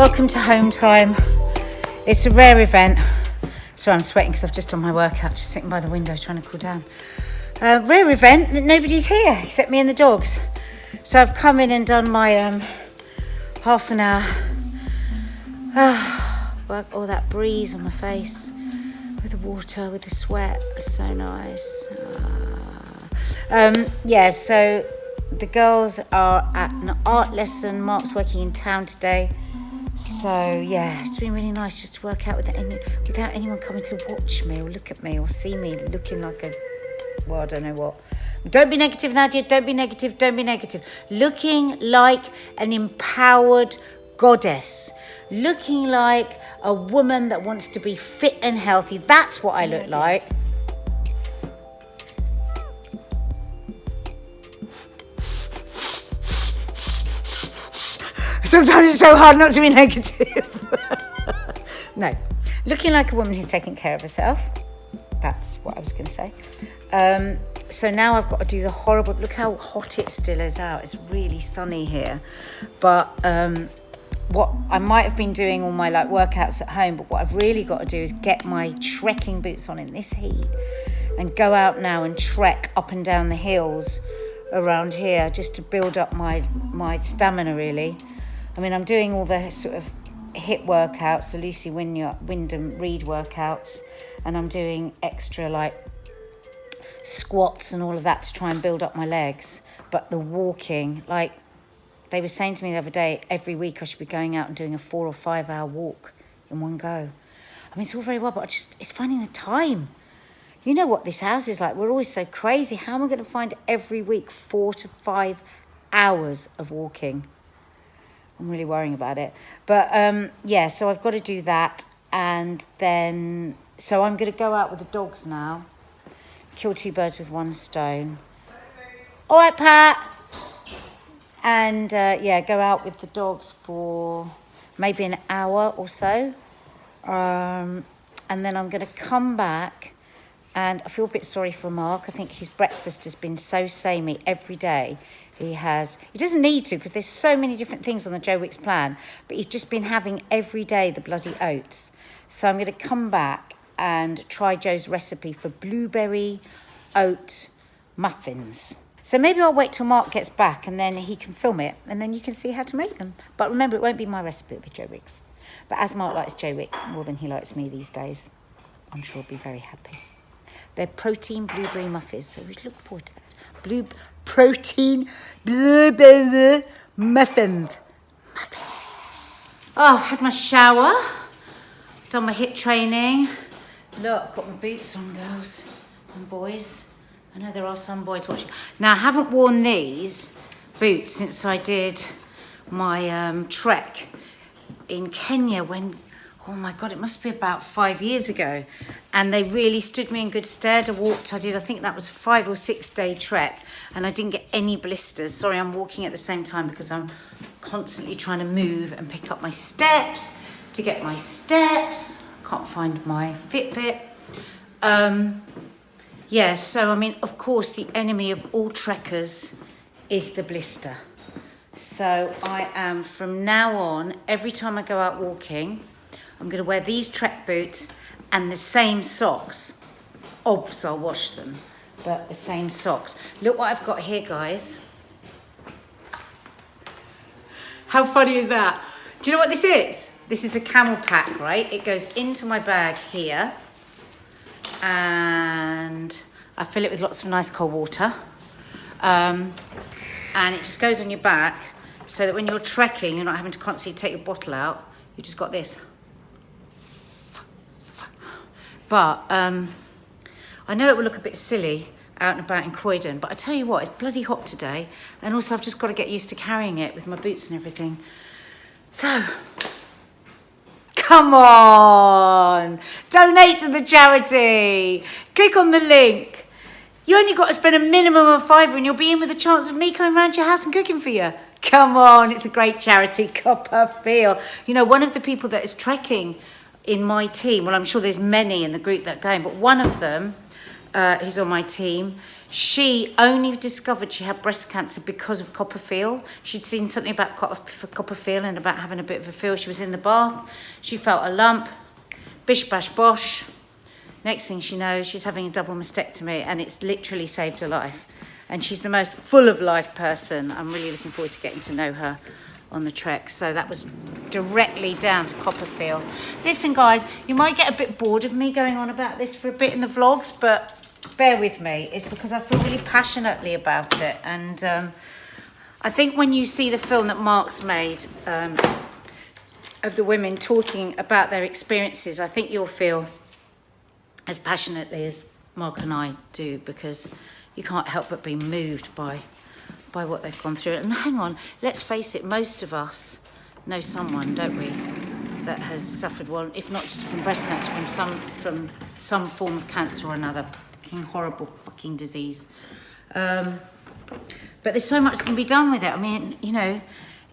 Welcome to home time. It's a rare event. Sorry, I'm sweating because I've just done my workout, just sitting by the window trying to cool down. Rare event that nobody's here except me and the dogs. So I've come in and done my half an hour. Work all that breeze on my face with the water, with the sweat. It's so nice. Yeah, so the girls are at an art lesson. Mark's working in town today. So yeah, it's been really nice just to work out without anyone coming to watch me or look at me or see me looking like a, well, I don't know what. Don't be negative, Nadia. Don't be negative. Don't be negative. Looking like an empowered goddess. Looking like a woman that wants to be fit and healthy. That's what I look like. Sometimes it's so hard not to be negative. No. Looking like a woman who's taking care of herself. That's what I was going to say. So now I've got to do the horrible... Look how hot it still is out. It's really sunny here. But what I might have been doing all my workouts at home, but what I've really got to do is get my trekking boots on in this heat and go out now and trek up and down the hills around here just to build up my stamina, really. I mean, I'm doing all the sort of HIIT workouts, the Lucy Wyndham Reed workouts, and I'm doing extra squats and all of that to try and build up my legs. But the walking, they were saying to me the other day, every week I should be going out and doing a 4 or 5 hour walk in one go. I mean, it's all very well, but it's finding the time. You know what this house is like. We're always so crazy. How am I going to find every week 4 to 5 hours of walking? I'm really worrying about it. But yeah, so I've got to do that. And then, so I'm going to go out with the dogs now. Kill 2 birds with 1 stone. All right, Pat. And yeah, go out with the dogs for maybe an hour or so. And then I'm going to come back. And I feel a bit sorry for Mark. I think his breakfast has been so samey every day. He doesn't need to because there's so many different things on the Joe Wicks plan, but he's just been having every day the bloody oats. So I'm going to come back and try Joe's recipe for blueberry oat muffins. So maybe I'll wait till Mark gets back and then he can film it and then you can see how to make them. But remember, it won't be my recipe, it'll be Joe Wicks. But as Mark likes Joe Wicks more than he likes me these days, I'm sure he'll be very happy. They're protein blueberry muffins, so we should look forward to that. Protein blueberry muffins. Oh, I've had my shower, done my HIIT training. Look, I've got my boots on, girls and boys. I know there are some boys watching. Now, I haven't worn these boots since I did my trek in Kenya when... Oh my God, it must be about 5 years ago. And they really stood me in good stead. I think that was a 5 or 6 day trek and I didn't get any blisters. Sorry, I'm walking at the same time because I'm constantly trying to move and pick up my steps to get my steps. Can't find my Fitbit. Yeah, so I mean, of course, the enemy of all trekkers is the blister. So I am, from now on, every time I go out walking, I'm going to wear these trek boots and the same socks. Obviously, I'll wash them, but the same socks. Look what I've got here, guys. How funny is that? Do you know what this is? This is a camel pack, right? It goes into my bag here. And I fill it with lots of nice cold water. And it just goes on your back so that when you're trekking, you're not having to constantly take your bottle out. You just got this. But I know it will look a bit silly out and about in Croydon, but I tell you what, it's bloody hot today. And also I've just got to get used to carrying it with my boots and everything. So, come on, donate to the charity. Click on the link. You only got to spend a minimum of £5 and you'll be in with a chance of me coming round your house and cooking for you. Come on, it's a great charity, Copperfield. You know, one of the people that is trekking in my team, well, I'm sure there's many in the group that are going, but one of them who's on my team, she only discovered she had breast cancer because of copperfield. She'd seen something about copperfield and about having a bit of a feel. She was in the bath. She felt a lump. Bish, bash, bosh. Next thing she knows, she's having a double mastectomy, and it's literally saved her life. And she's the most full of life person. I'm really looking forward to getting to know her on the trek. So that was directly down to copperfield. Listen, guys, you might get a bit bored of me going on about this for a bit in the vlogs, but bear with me. It's because I feel really passionately about it. And I think when you see the film that Mark's made of the women talking about their experiences, I think you'll feel as passionately as Mark and I do, because you can't help but be moved by what they've gone through. And hang on, let's face it, most of us know someone, don't we, that has suffered one, if not just from breast cancer, from some form of cancer or another fucking horrible fucking disease. But there's so much that can be done with it. I mean, you know,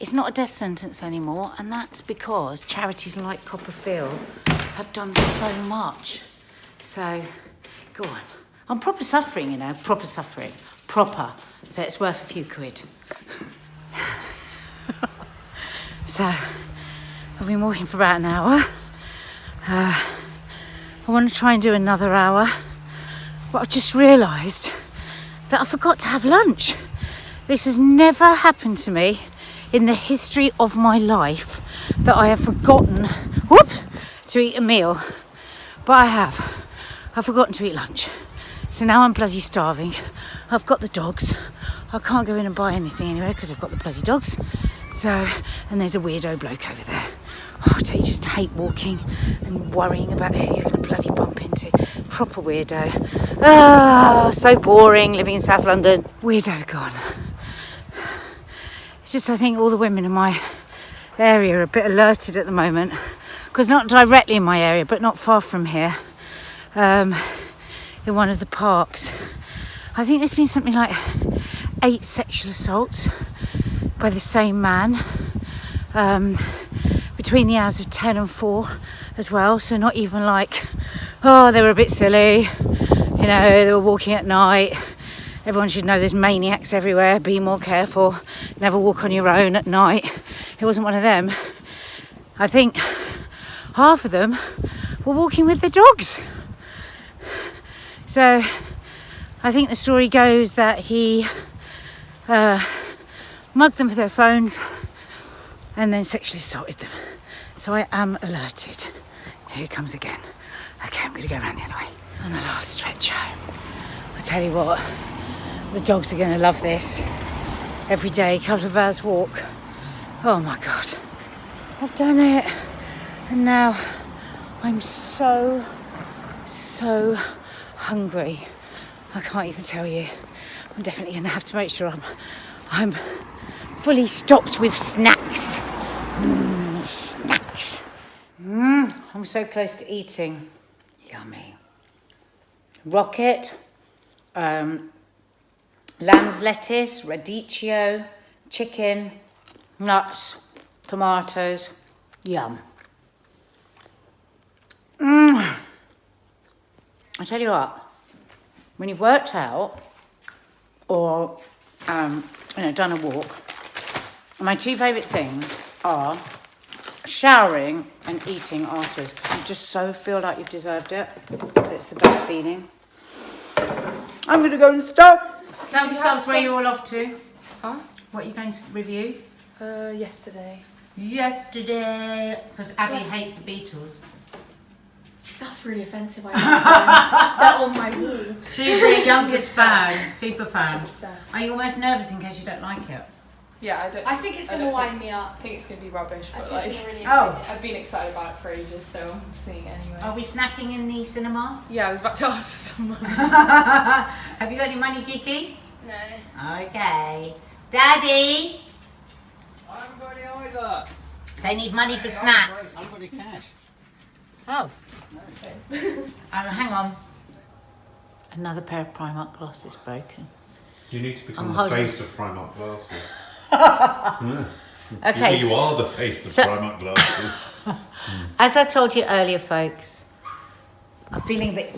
it's not a death sentence anymore, and that's because charities like Copperfield have done so much. So, go on. I'm proper suffering, you know, proper suffering. Proper. So it's worth a few quid. So, I've been walking for about an hour. I want to try and do another hour. But I've just realised that I forgot to have lunch. This has never happened to me in the history of my life, that I have forgotten, to eat a meal. But I have. I've forgotten to eat lunch. So now I'm bloody starving. I've got the dogs. I can't go in and buy anything anyway because I've got the bloody dogs. So, and there's a weirdo bloke over there. Oh, I just hate walking and worrying about who you're going to bloody bump into. Proper weirdo. Oh, so boring living in South London. Weirdo gone. It's just, I think all the women in my area are a bit alerted at the moment, because not directly in my area, but not far from here, in one of the parks, I think there's been something like 8 sexual assaults by the same man between the hours of 10 and 4 as well. So not even like, oh, they were a bit silly, you know, they were walking at night. Everyone should know there's maniacs everywhere. Be more careful. Never walk on your own at night. It wasn't one of them. I think half of them were walking with their dogs. So I think the story goes that he mugged them for their phones and then sexually assaulted them. So I am alerted. Here it comes again. Okay, I'm going to go around the other way. On the last stretch home. I tell you what, the dogs are going to love this. Every day, a couple of hours walk. Oh my God. I've done it. And now I'm so hungry. I can't even tell you. I'm definitely going to have to make sure I'm fully stocked with snacks. Snacks. I'm so close to eating. Yummy. Rocket. Lamb's lettuce, radicchio, chicken, nuts, tomatoes. Yum. I tell you what, when you've worked out or done a walk, my 2 favourite things are showering and eating afterwards. You just so feel like you've deserved it. It's the best feeling. I'm going to go and stop. Tell yourselves where you're all off to. Huh? What are you going to review? Yesterday. Yesterday. Because Abby hates the Beatles. That's really offensive. I that on my wall. She's the youngest fan, super fan. Obsessed. Are you almost nervous in case you don't like it? Yeah, I think it's gonna wind me up. I think it's gonna be rubbish, but I've been excited about it for ages, so I'm seeing it anyway. Are we snacking in the cinema? Yeah, I was about to ask for some money. Have you got any money, Kiki? No. Okay. Daddy? I haven't got any either. They need money for snacks. I haven't got any cash. Oh. Okay. Hang on. Another pair of Primark glasses broken. You need to become the face of Primark glasses. Okay. You are the face of Primark glasses. As I told you earlier, folks, I'm feeling a bit...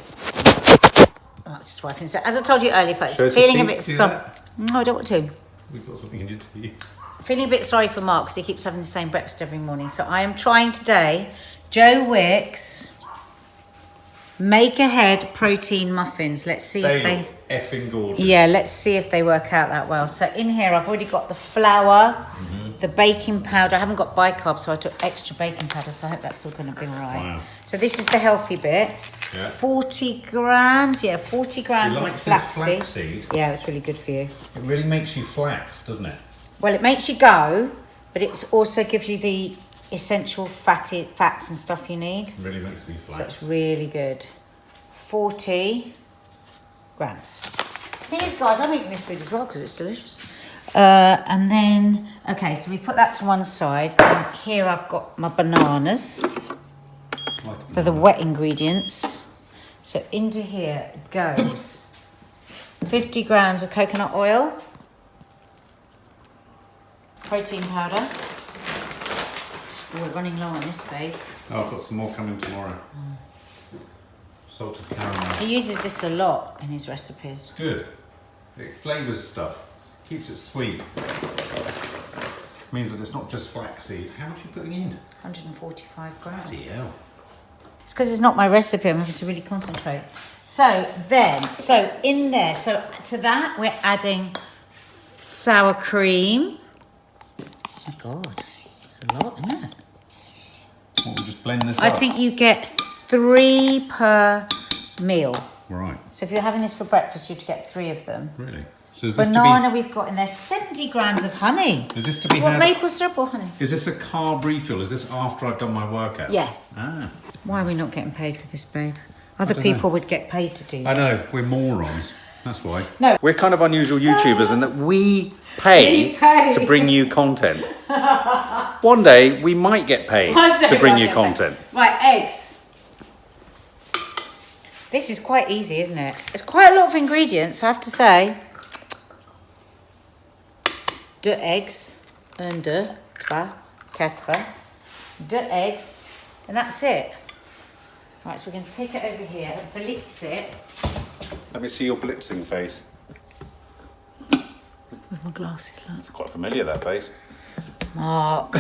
Mark's just wiping. So as I told you earlier, folks, Show us feeling your a bit teeth, do sorry. that. No, I don't want to. We've got something in your tea. Feeling a bit sorry for Mark because he keeps having the same breakfast every morning. So I am trying today, Joe Wicks, make ahead protein muffins. Let's see if they... look effing gorgeous. Yeah, let's see if they work out that well. So in here, I've already got the flour, the baking powder. I haven't got bicarb, so I took extra baking powder, so I hope that's all going to be right. Wow. So this is the healthy bit. Yeah. 40 grams, 40 grams He of likes his flaxseed. flaxseed. Yeah, it's really good for you. It really makes you flax, doesn't it? Well, it makes you go, but it also gives you the essential fats and stuff you need. It really makes me flax. So it's really good. 40 grams. Thing is, guys, I'm eating this food as well because it's delicious. And then, okay, so we put that to one side. And here I've got my bananas. So the wet ingredients. So into here goes 50 grams of coconut oil. Protein powder. Oh, we're running low on this, babe. Oh, I've got some more coming tomorrow. Salted caramel. He uses this a lot in his recipes. Good. It flavours stuff. Keeps it sweet. Means that it's not just flaxseed. How much are you putting in? 145 grams. Bloody hell. It's because it's not my recipe. I'm having to really concentrate. So in there, so to that we're adding sour cream. Oh my God, it's a lot, isn't it? What, we just blend this I up? think you get 3 per meal. Right. So if you're having this for breakfast, you'd get 3 of them. Really? So is this Banana we've got in there, 70 grams of honey. Is this to be What, had? maple syrup or honey? Is this a carb refill? Is this after I've done my workout? Yeah. Ah. Why are we not getting paid for this, babe? Other don't know. people would get paid to do this. I know, we're morons. That's why. No. We're kind of unusual YouTubers in that we pay, We pay. to bring you content. One day we might get paid to bring you content. Right, eggs. This is quite easy, isn't it? It's quite a lot of ingredients, I have to say. 2 eggs. 1, 2, 3, 4. 2 eggs. And that's it. Right, so we're going to take it over here and blitz it. Let me see your blitzing face. With my glasses, like. It's quite familiar, that face. Mark,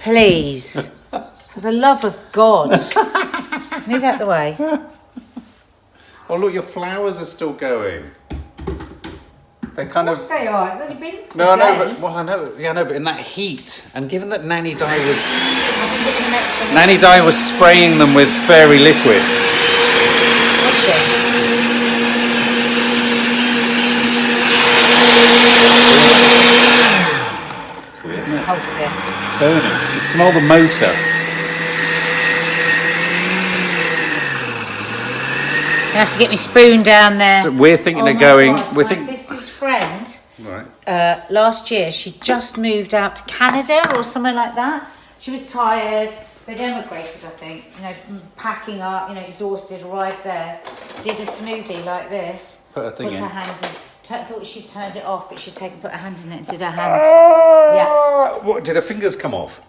please. For the love of God. Move out the way. Oh look, your flowers are still going. They kind of... They are. It's only been No, a I know, day. but... Well, I know, yeah, I know, but in that heat, and given that Nanny Di was... I can get them extra. Nanny Di was spraying them with fairy liquid. Was she? Pulse it. Burning. You smell the motor. You have to get me spoon down there. So we're thinking Oh of my going... God, We're my thinking... sister's friend, Right. last year, she just moved out to Canada or somewhere like that. She was tired. They'd emigrated, I think. You know, packing up, you know, exhausted, arrived there. Did a smoothie like this. Put her thing Put in. her hand in. Thought she'd turned it off, but she'd put her hand in it and did her hand. Yeah. What, did her fingers come off?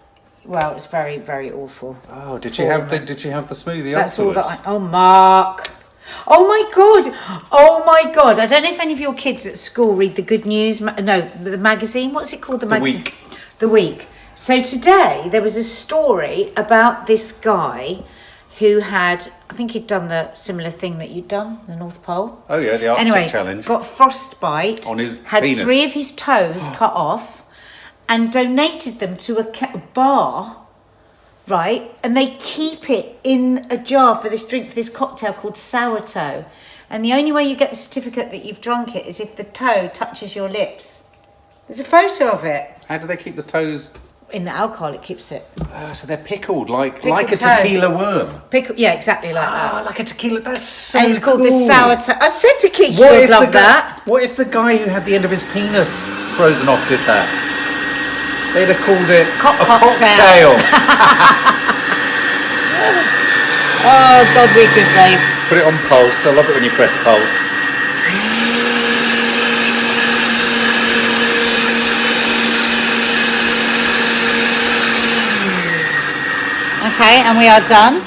Well, it's very, very awful. Oh, did she have the smoothie That's all afterwards? that I... Oh, Mark. Oh, my God. Oh, my God. I don't know if any of your kids at school read the Good News... the magazine. What's it called? The magazine? Week. The Week. So today, there was a story about this guy who had... I think he'd done the similar thing that you'd done, the North Pole. Oh, yeah, the Arctic Anyway, Challenge. got frostbite. On his had penis. 3 of his toes cut off and donated them to a bar... Right, and they keep it in a jar for this drink, for this cocktail called sourdough. And the only way you get the certificate that you've drunk it is if the toe touches your lips. There's a photo of it. How do they keep the toes? In the alcohol, it keeps it. So they're pickled like a Pickled toe. tequila worm. Yeah, exactly like that. Oh, like a tequila. That's so And it's called the cool. sourdough. I said to Kiki, What you'd if love the that. guy? What if the guy who had the end of his penis frozen off did that? They'd have called it a Cocktail. Oh, God, we're good, babe. Put it on pulse. I love it when you press pulse. Okay, and we are done.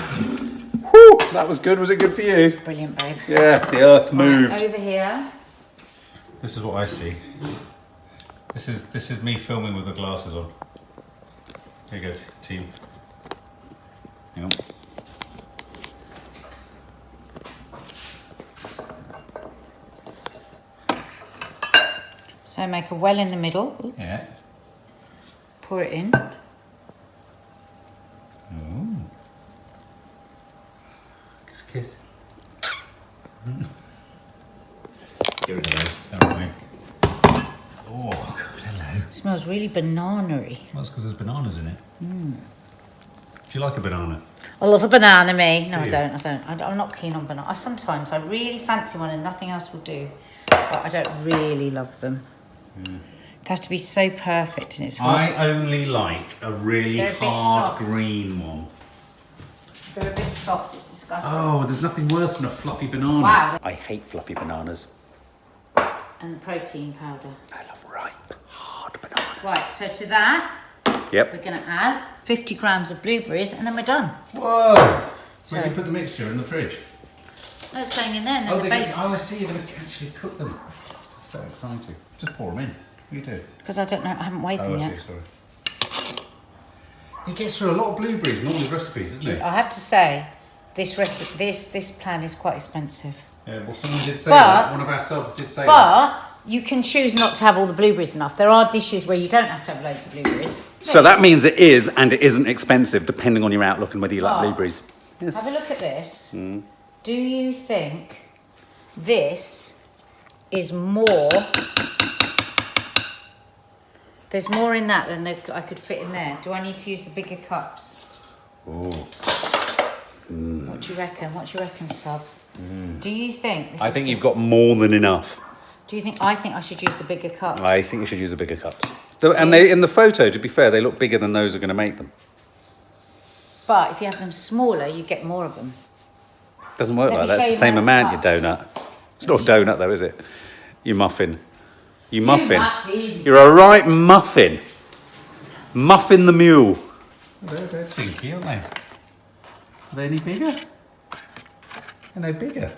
Woo, That was good. Was it good for you? Brilliant, babe. Yeah, the earth moved. Right, over here. This is what I see. This is me filming with the glasses on. Here you go, team. Hang on. So make a well in the middle. Oops. Yeah. Pour it in. Ooh. Kiss, kiss. Get rid of those. Don't worry. Oh, God, hello. It smells really banana-y. Well, that's because there's bananas in it. Do you like a banana? I love a banana, me. No, I Do you? don't. I'm not keen on banana. Sometimes I really fancy one and nothing else will do. But I don't really love them. They have to be so perfect and it's hard. I only like a really They're a bit hard soft. green one. They're a bit soft, it's disgusting. Oh, there's nothing worse than a fluffy banana. Wow. I hate fluffy bananas. And protein powder. I love ripe, hard bananas. Right, so to that, Yep. we're going to add 50 grams of blueberries and then we're done. Whoa! So- Where do you put the mixture? In the fridge? No, it's going in there and then they're baked. I see. You're going to actually cook them. This is so exciting. Just pour them in. What do you do? Because I don't know, I haven't weighed them Oh, I yet. see. Sorry. He gets through a lot of blueberries in all his recipes, doesn't he? I have to say, this plan is quite expensive. Yeah. Well, someone did say But- that. One of our subs did say that. But you can choose not to have all the blueberries enough. There are dishes where you don't have to have loads of blueberries. So that means it is and it isn't expensive, depending on your outlook and whether you like Oh. blueberries. Yes. Have a look at this. Do you think this is more? There's more in that than I could fit in there. Do I need to use the bigger cups? Ooh. What do you reckon? What do you reckon, subs? Do you think? I think you've got more than enough. Do you think? I think I should use the bigger cups. I think you should use the bigger cups. And they, in the photo, to be fair, they look bigger than those are going to make them. But if you have them smaller, you get more of them. Doesn't work Let like me that. show It's you the same my amount, you cups. donut. It's not a donut, though, is it? You muffin. You muffin. muffin. You're a right muffin. Muffin the mule. They're stinky, aren't they? Are they any bigger? Are they bigger?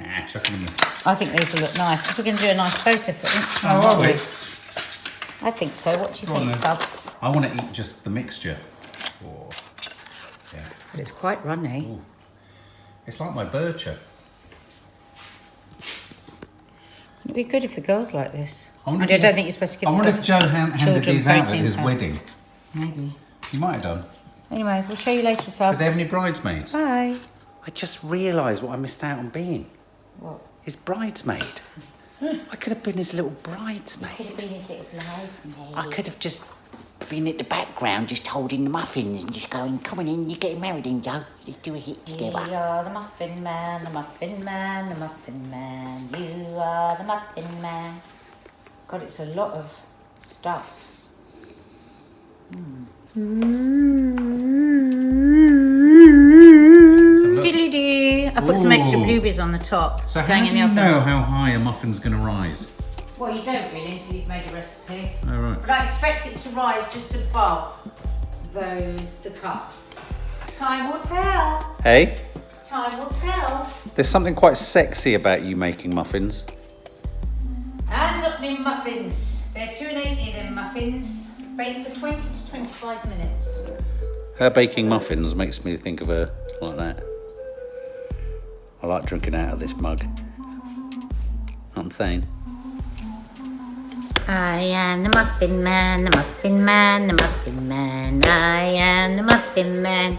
Ah, chuck them in there. I think these will look nice. If we're going to do a nice photo for Instagram, Oh, are aren't we? I think so. What do you Go on think, then. subs? I want to eat just the mixture. Oh, yeah. But it's quite runny. Ooh. It's like my bircher. It'd be good if the girls like this. I wonder I if don't you- think you're supposed to give I wonder them if Joe handed children these out at protein his powder. wedding. Maybe. He might have done. Anyway, we'll show you later, Did subs. they have any bridesmaids? Bye. I just realised what I missed out on being. What? His bridesmaid. I could have been his little Could have bridesmaid. been his little bridesmaid. I could have just been at the background, just holding the muffins and just going, come on in, you're getting married in, Joe. Let's do a hit We together. are the Muffin Man, the Muffin Man, the Muffin Man. You are the Muffin Man. God, it's a lot of stuff. Diddly-doo. I put some extra Ooh. blueberries on the top. So how going do in the you oven. know how high a muffin's going to rise? Well, you don't really until you've made a recipe. Oh, right. But I expect it to rise just above the cups. Time will tell. Hey, Time will tell. there's something quite sexy about you making muffins. Hands up, me muffins. They're 280, them muffins. Bake for 20 to 25 minutes. Her baking muffins makes me think of her like that. I like drinking out of this mug. I'm saying. I am the Muffin Man, the Muffin Man, the Muffin Man. I am the Muffin Man.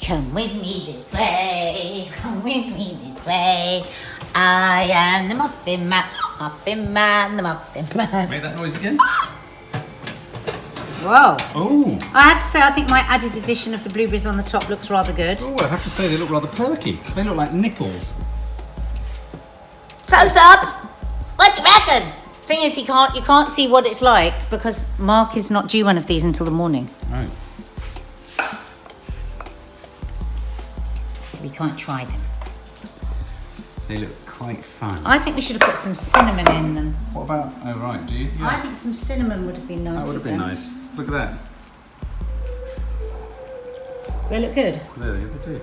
Come with me to play. Come with me to play. I am the Muffin Man, Muffin Man, the Muffin Man. Make that noise again. Whoa. Oh, I have to say, I think my added addition of the blueberries on the top looks rather good. oh! I have to say they look rather perky. They look like nipples. So, subs, what do you reckon? Thing is, you can't see what it's like because Mark is not due one of these until the morning. Right. We can't try them. They look quite fun. I think we should have put some cinnamon in them. What about? Oh, right. Do you? I think some cinnamon would have been nice. That would have with been them. nice. Look at that. They look good. There they do.